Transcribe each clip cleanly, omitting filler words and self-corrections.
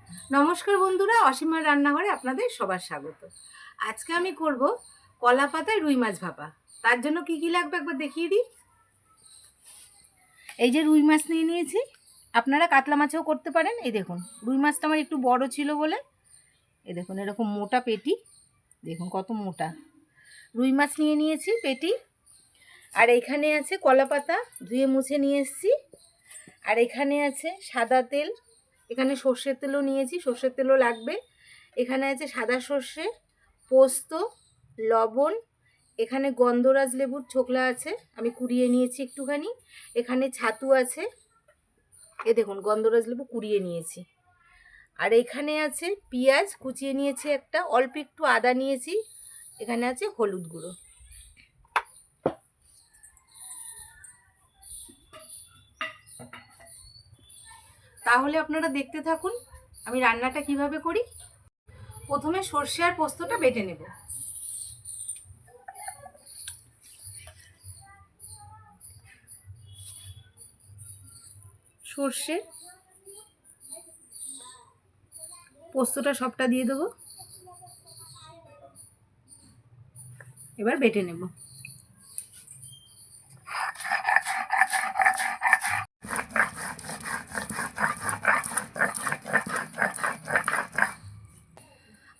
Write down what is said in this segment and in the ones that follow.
নমস্কার বন্ধুরা, অসীমার রান্নাঘরে আপনাদের সবার স্বাগত। আজকে আমি করব কলা পাতায় রুই মাছ ভাপা। তার জন্য কি কি লাগবে একবার দেখিয়ে দিই। এই যে রুই মাছ নিয়ে নিয়েছি, আপনারা কাতলা মাছেও করতে পারেন। এই দেখুন, রুই মাছটা আমার একটু বড় ছিল বলে এই দেখুন এরকম মোটা পেটি, দেখুন কত মোটা রুই মাছ নিয়ে নিয়েছি পেটি। আর এখানে আছে কলা পাতা, ধুয়ে মুছে নিয়ে এসেছি। আর এখানে আছে সাদা তেল, এখানে সর্ষের তেলও নিয়েছি, সর্ষের তেলও লাগবে। এখানে আছে সাদা সর্ষে, পোস্ত, লবণ, এখানে গন্ধরাজ লেবুর ছোকলা আছে, আমি কুড়িয়ে নিয়েছি একটুখানি। এখানে ছাতু আছে, এ দেখুন গন্ধরাজ লেবু কুড়িয়ে নিয়েছি। আর এখানে আছে পেঁয়াজ কুচিয়ে নিয়েছি একটা, অল্প একটু আদা নিয়েছি। এখানে আছে হলুদ গুঁড়ো। তাহলে আপনারা দেখতে থাকুন আমি রান্নাটা কিভাবে করি। প্রথমে সর্ষে আর পোস্তটা বেটে নেব। সর্ষে পোস্তটা সবটা দিয়ে দেবো, এবার বেটে নেব।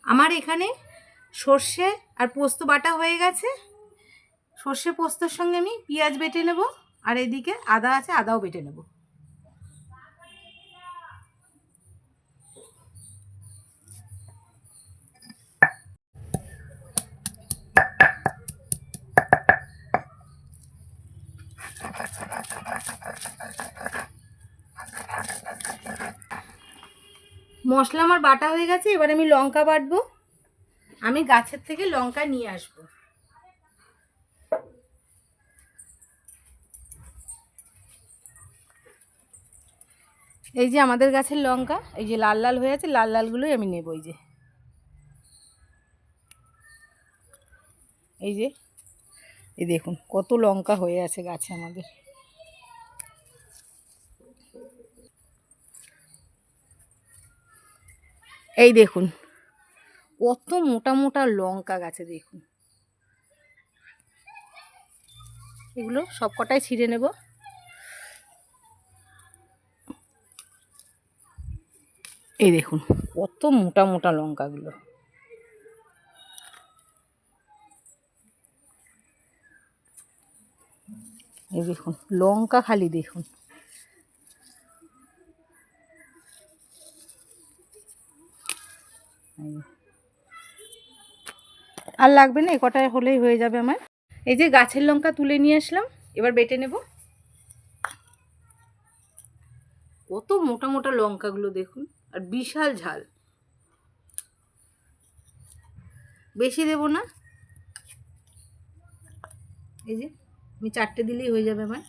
আমার এখানে সর্ষে আর পোস্ত বাটা হয়ে গেছে। সর্ষে পোস্তর সঙ্গে আমি পেঁয়াজ বেটে নেব, আর এদিকে আদা আছে, আদাও বেটে নেব। মশলা আমার বাটা হয়ে গেছে, এবার আমি লঙ্কা বাটবো। আমি গাছের থেকে লঙ্কা নিয়ে আসবো। এই যে আমাদের গাছের লঙ্কা, এই যে লাল লাল হয়ে আছে, লাল লালগুলোই আমি নেব। এই যে এই দেখুন কত লঙ্কা হয়ে আছে গাছে আমাদের। এই দেখুন কত মোটা মোটা লঙ্কা গাছে, দেখুন এগুলো সব কটাই ছিঁড়ে নেব। এই দেখুন কত মোটা মোটা লঙ্কাগুলো। এই দেখুন লঙ্কা খালি দেখুন। আর লাগবে না, এ কটায় হলেই হয়ে যাবে আমার। এই যে গাছের লঙ্কা তুলে নিয়ে আসলাম, এবার বেটে নেব। কত মোটা মোটা লঙ্কাগুলো দেখুন, আর বিশাল ঝাল। বেশি দেব না, এই যে আমি 4টে দিলেই হয়ে যাবে আমার।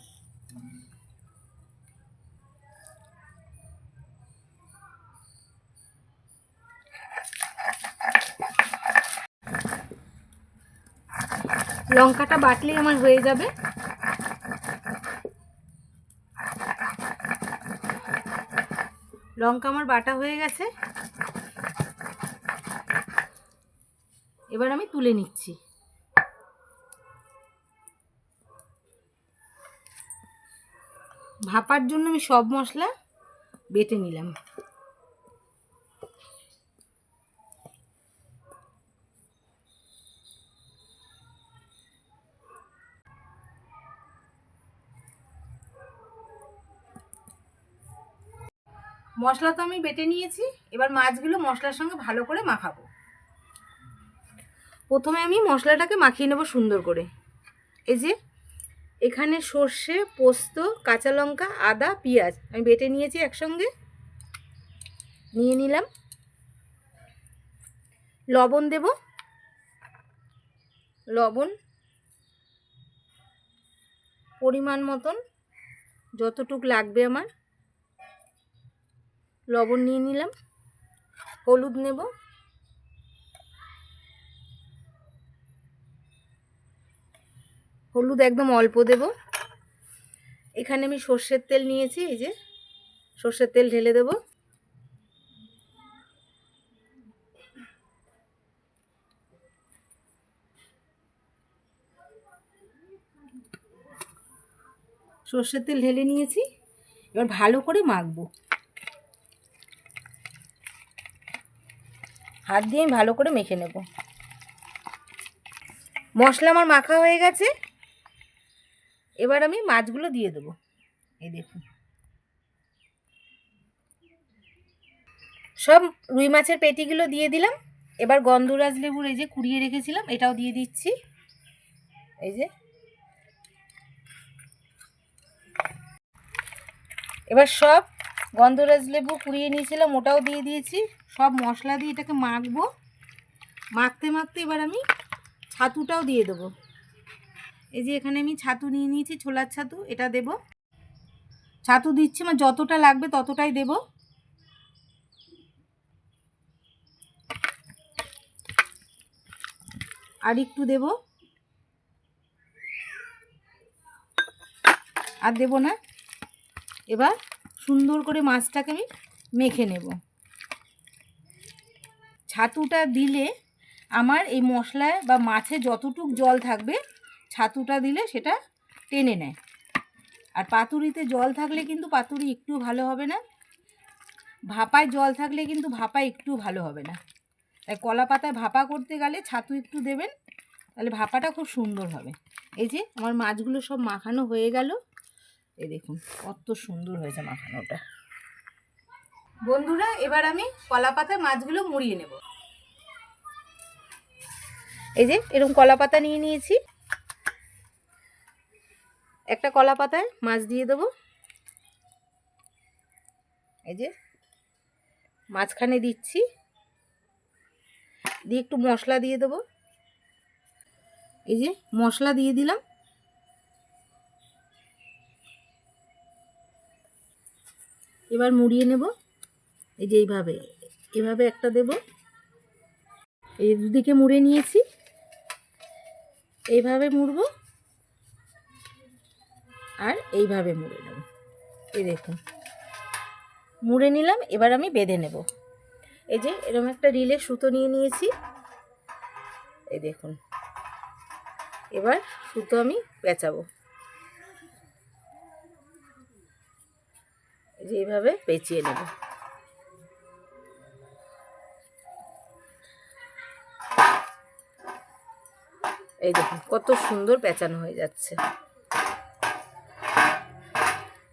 লঙ্কাটা বাটলেই আমার হয়ে যাবে। লঙ্কা আমার বাটা হয়ে গেছে, এবার আমি তুলে নিচ্ছি। ভাপার জন্য আমি সব মশলা বেটে নিলাম। মশলা তো আমি বেটে নিয়েছি, এবার মাছগুলো মশলার সঙ্গে ভালো করে মাখাবো। প্রথমে আমি মশলাটাকে মাখিয়ে নেব সুন্দর করে। এই যে এখানে সর্ষে, পোস্ত, কাঁচা লঙ্কা, আদা, পেঁয়াজ আমি বেটে নিয়েছি একসঙ্গে, নিয়ে নিলাম। লবণ দেব, লবণ পরিমাণ মতন যতটুক লাগবে আমার লবণ নিয়ে নিলাম। হলুদ নেব, হলুদ একদম অল্প দেব। এখানে আমি সর্ষের তেল নিয়েছি, এই যে সর্ষের তেল ঢেলে দেব। সর্ষের তেল ঢেলে নিয়েছি, এবার ভালো করে মাখবো। হাত দিয়ে আমি ভালো করে মেখে নেব। মশলা আমার মাখা হয়ে গেছে, এবার আমি মাছগুলো দিয়ে দেবো। এই দেখুন, সব রুই মাছের পেটিগুলো দিয়ে দিলাম। এবার গন্ধরাজ লেবুর এই যে কুড়িয়ে রেখেছিলাম এটাও দিয়ে দিচ্ছি। এই যে এবার সব গন্ধরাজ লেবু কুড়িয়ে নিয়েছিলাম ওটাও দিয়ে দিয়েছি। সব মশলা দিয়ে এটাকে মাখবো। মাখতে মাখতে এবার আমি ছাতুটাও দিয়ে দেবো। এই যে এখানে আমি ছাতু নিয়ে নিয়েছি, ছোলার ছাতু, এটা দেব। ছাতু দিচ্ছি, আমার যতটা লাগবে ততটাই দেব। আর একটু দেব, আর দেব না। এবার সুন্দর করে মাছটাকে আমি মেখে নেব। ছাতুটা দিলে আমার এই মশলায় বা মাছে যতটুক জল থাকবে ছাতুটা দিলে সেটা টেনে নেয়। আর পাতুরিতে জল থাকলে কিন্তু পাতুরি একটু ভালো হবে না, ভাপায় জল থাকলে কিন্তু ভাপা একটু ভালো হবে না। তাই কলা পাতায় ভাপা করতে গেলে ছাতু একটু দেবেন, তাহলে ভাপাটা খুব সুন্দর হবে। এই যে আমার মাছগুলো সব মাখানো হয়ে গেল। এই দেখুন কত সুন্দর হয়েছে মাখানোটা। বন্ধুরা, এবার আমি কলা পাতায় মাছগুলো মুড়িয়ে নেব। এই যে এরকম কলা পাতা নিয়ে নিয়েছি, একটা কলা পাতায় মাছ দিয়ে দেবো। এই যে মাঝখানে দিচ্ছি, দিয়ে একটু মশলা দিয়ে দেবো। এই যে মশলা দিয়ে দিলাম। এবার মুড়িয়ে নেব। এই যে এইভাবে এভাবে একটা দেব। এই দুদিকে মুড়ে নিয়েছি, এইভাবে মুড়বো আর এইভাবে মুড়ে নেব। এই দেখুন মুড়ে নিলাম। এবার আমি বেঁধে নেব। এই যে এরকম একটা রিলে সুতো নিয়ে নিয়েছি। এই দেখুন, এবার সুতো আমি পেঁচাবো। এই যে এইভাবে পেঁচিয়ে নেব। এই দেখুন কত সুন্দর পেঁচানো হয়ে যাচ্ছে।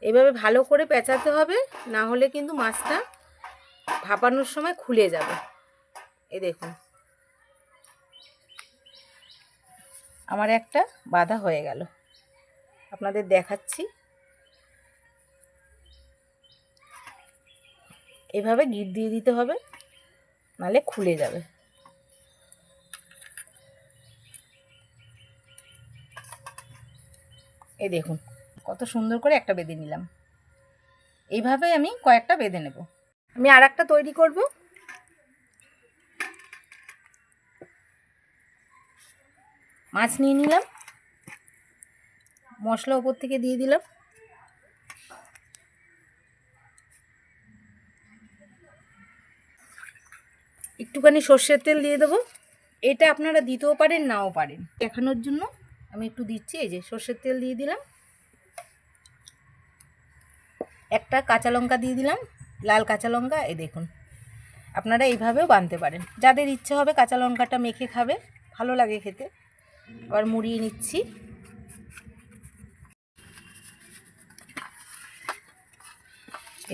এইভাবে ভালো করে পেঁচাতে হবে, না হলে কিন্তু মাছটা ভাপানোর সময় খুলে যাবে। এই দেখুন আমার একটা বাঁধা হয়ে গেল, আপনাদের দেখাচ্ছি। এভাবে গিট দিয়ে দিতে হবে, নাহলে খুলে যাবে। এই দেখুন কত সুন্দর করে একটা বেঁধে নিলাম। এইভাবে আমি কয়েকটা বেঁধে নেব। আমি আর একটা তৈরি করব। মাছ নিয়ে নিলাম, মশলা উপর থেকে দিয়ে দিলাম। একটুখানি সর্ষের তেল দিয়ে দেবো। এটা আপনারা দিতেও পারেন নাও পারেন, দেখানোর জন্য আমি একটু দিচ্ছি। এই যে সর্ষের তেল দিয়ে দিলাম। একটা কাঁচা লঙ্কা দিয়ে দিলাম, লাল কাঁচা লঙ্কা। এই দেখুন আপনারা এইভাবেও বানতে পারেন, যাদের ইচ্ছে হবে কাঁচা লঙ্কাটা মেখে খাবে, ভালো লাগে খেতে। আবার মুড়িয়ে নিচ্ছি।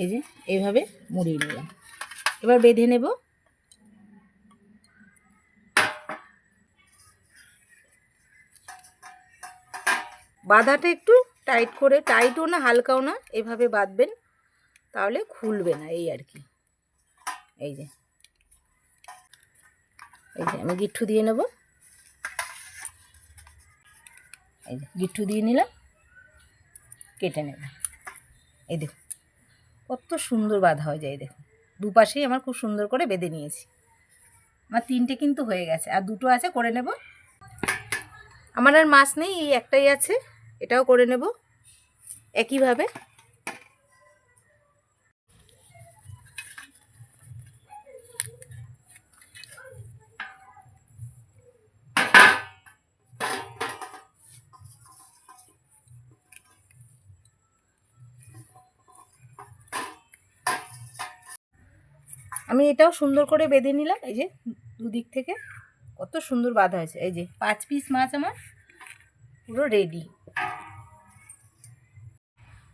এই যে এইভাবে মুড়িয়ে নিলাম। এবার বেঁধে নেব। বাঁধাটা একটু টাইট করে, টাইটও না হালকাও না, এভাবে বাঁধবেন, তাহলে খুলবে না, এই আর কি। এই যে আমি গিট্টু দিয়ে নেব। এই যে গিট্টু দিয়ে নিলাম, কেটে নেব। এই দেখুন কত সুন্দর বাঁধা হয়ে যায়। দেখুন দুপাশেই আমার খুব সুন্দর করে বেঁধে নিয়েছি। আমার 3টে কিন্তু হয়ে গেছে, আর 2টো আছে, করে নেব। আমার আর মাছ নেই, এই একটাই আছে, এটাও করে নেব একইভাবে। আমি এটাও সুন্দর করে বেঁধে নিলাম। এই যে দুদিক থেকে কত সুন্দর বাঁধা হয়েছে। এই যে 5 পিস মাছ আমার পুরো রেডি।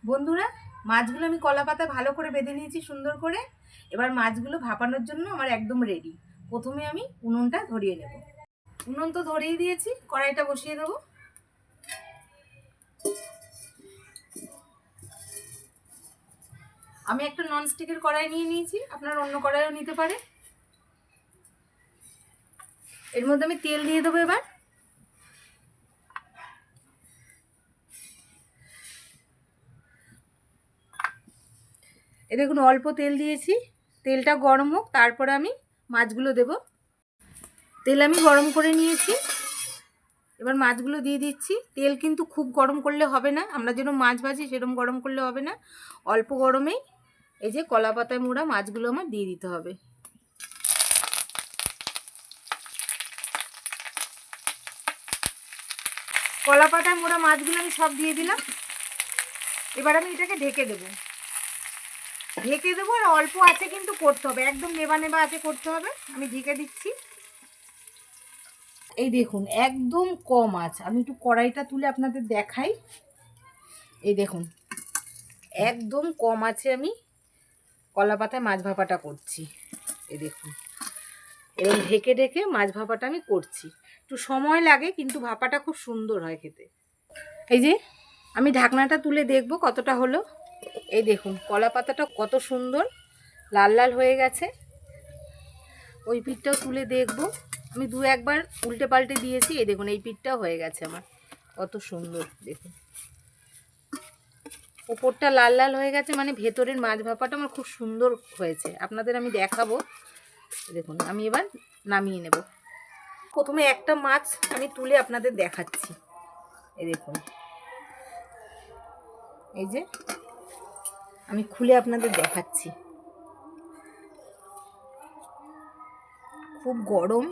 বন্ধুরা, মাছগুলো আমি কলা পাতায় ভালো করে বেঁধে নিয়েছি সুন্দর করে। এবার মাছগুলো ভাপানোর জন্য আমার একদম রেডি। প্রথমে আমি উনুনটা ধরিয়ে নেব। উনুন তো ধরিয়ে দিয়েছি, কড়াইটা বসিয়ে দেবো। আমি একটা ননস্টিকের কড়াই নিয়ে নিয়েছি, আপনারা অন্য কড়াইও নিতে পারে। এর মধ্যে আমি তেল দিয়ে দেবো এবার। এ দেখুন অল্প তেল দিয়েছি, তেলটা গরম হোক, তারপরে আমি মাছগুলো দেব। তেল আমি গরম করে নিয়েছি, এবার মাছগুলো দিয়ে দিচ্ছি। তেল কিন্তু খুব গরম করলে হবে না, আমরা যেরকম মাছ ভাজি সেরকম গরম করলে হবে না। অল্প গরমেই এই যে কলা পাতায় মোড়া মাছগুলো আমার দিয়ে দিতে হবে। কলা পাতায় মোড়া মাছগুলো আমি সব দিয়ে দিলাম। এবার আমি এটাকে ঢেকে দেবো। ঢেকে দেবো, আর অল্প আছে কিন্তু করতে হবে, একদম নেবা নেবা আছে করতে হবে। আমি ঢেকে দিচ্ছি। এই দেখুন একদম কম আছে। আমি একটু কড়াইটা তুলে আপনাদের দেখাই। এই দেখুন একদম কম আছে, আমি কলা পাতায় মাছ ভাপাটা করছি। এই দেখুন এরকম ঢেকে ঢেকে মাছ ভাপাটা আমি করছি। একটু সময় লাগে কিন্তু ভাপাটা খুব সুন্দর হয় খেতে। এই যে আমি ঢাকনাটা তুলে দেখব কতটা হলো। এই দেখুন কলা পাতাটা কত সুন্দর লাল লাল হয়ে গেছে। ওই পিঠটাও তুলে দেখব। আমি দু একবার উল্টে পাল্টে দিয়েছি। এই দেখুন এই পিঠটাও হয়ে গেছে আমার, কত সুন্দর। দেখুন ওপরটা লাল লাল হয়ে গেছে, মানে ভেতরের মাছ ভাপাটা আমার খুব সুন্দর হয়েছে। আপনাদের আমি দেখাবো। দেখুন আমি এবার নামিয়ে নেব। প্রথমে একটা মাছ আমি তুলে আপনাদের দেখাচ্ছি। এই দেখুন এই যে আমি খুলে আপনাদের দেখাচ্ছি। খুব গরম।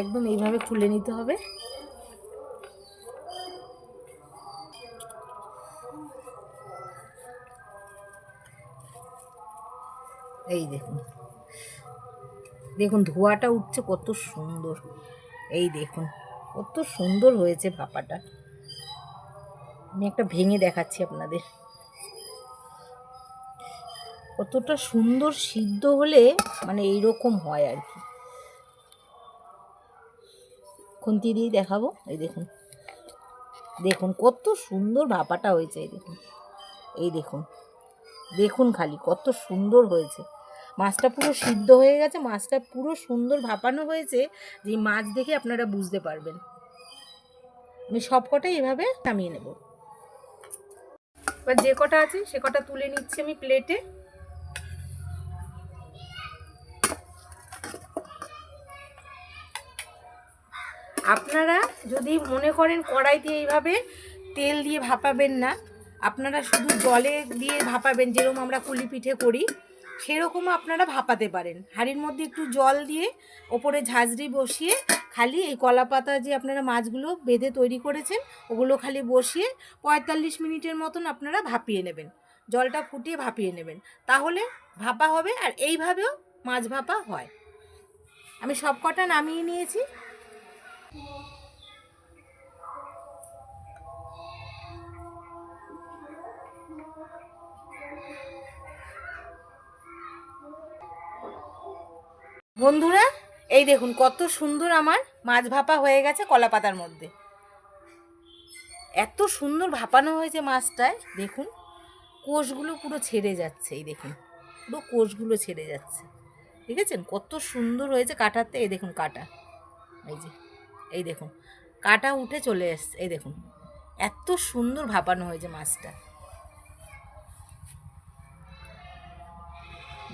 একদম এইভাবে খুলে নিতে হবে। এই দেখুন দেখুন ধোঁয়াটা উঠছে কত সুন্দর। এই দেখুন কত সুন্দর হয়েছে ভাপাটা। আমি একটা ভেঙে দেখাচ্ছি আপনাদের। কতটা সুন্দর সিদ্ধ হলে মানে এইরকম হয় আর কি। খুন্তি দিয়ে দেখাবো। এই দেখুন দেখুন কত সুন্দর ভাপাটা হয়েছে। এই দেখুন এই দেখুন দেখুন খালি কত সুন্দর হয়েছে। মাছটা পুরো সিদ্ধ হয়ে গেছে, মাছটা পুরো সুন্দর ভাপানো হয়েছে। যে মাছ দেখে আপনারা বুঝতে পারবেন। আমি সব কটাই এভাবে নামিয়ে নেব। এবার যে কটা আছে সে কটা তুলে নিচ্ছি আমি প্লেটে। আপনারা যদি মনে করেন কড়াইতে এইভাবে তেল দিয়ে ভাপাবেন না, আপনারা শুধু জলে দিয়ে ভাপাবেন, যেরকম আমরা কুলি পিঠে করি সেরকমও আপনারা ভাপাতে পারেন। হাঁড়ির মধ্যে একটু জল দিয়ে ওপরে ঝাঁঝরি বসিয়ে খালি এই কলা পাতা যে আপনারা মাছগুলো বেঁধে তৈরি করেছেন ওগুলো খালি বসিয়ে 45 মিনিটের মতন আপনারা ভাপিয়ে নেবেন। জলটা ফুটিয়ে ভাপিয়ে নেবেন, তাহলে ভাপা হবে। আর এইভাবেও মাছ ভাপা হয়। আমি সব কটা নামিয়ে নিয়েছি। বন্ধুরা এই দেখুন কত সুন্দর আমার মাছ ভাপা হয়ে গেছে কলা পাতার মধ্যে। এত সুন্দর ভাপানো হয়েছে মাছটায়। দেখুন কোষগুলো পুরো ছেড়ে যাচ্ছে। এই দেখুন পুরো কোষগুলো ছেড়ে যাচ্ছে, দেখেছেন কত সুন্দর হয়েছে কাটাতে। এই দেখুন কাটা, এই যে এই দেখুন কাটা উঠে চলে এসছে। এই দেখুন এত সুন্দর ভাপানো হয়েছে মাছটা।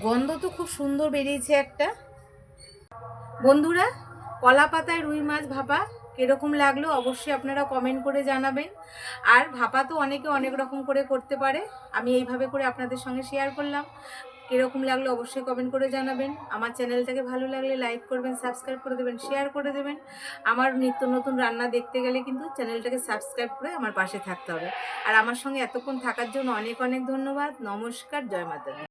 গন্ধ তো খুব সুন্দর বেরিয়েছে একটা। বন্ধুরা কলা পাতায় রুই মাছ ভাপা কীরকম লাগলো অবশ্যই আপনারা কমেন্ট করে জানাবেন। আর ভাপা তো অনেকে অনেক রকম করে করতে পারে, আমি এইভাবে করে আপনাদের সঙ্গে শেয়ার করলাম। কীরকম লাগলো অবশ্যই কমেন্ট করে জানাবেন। আমার চ্যানেলটাকে ভালো লাগলে লাইক করবেন, সাবস্ক্রাইব করে দেবেন, শেয়ার করে দেবেন। আমার নিত্য নতুন রান্না দেখতে গেলে কিন্তু চ্যানেলটাকে সাবস্ক্রাইব করে আমার পাশে থাকতে হবে। আর আমার সঙ্গে এতক্ষণ থাকার জন্য অনেক অনেক ধন্যবাদ। নমস্কার, জয় মাতা দি।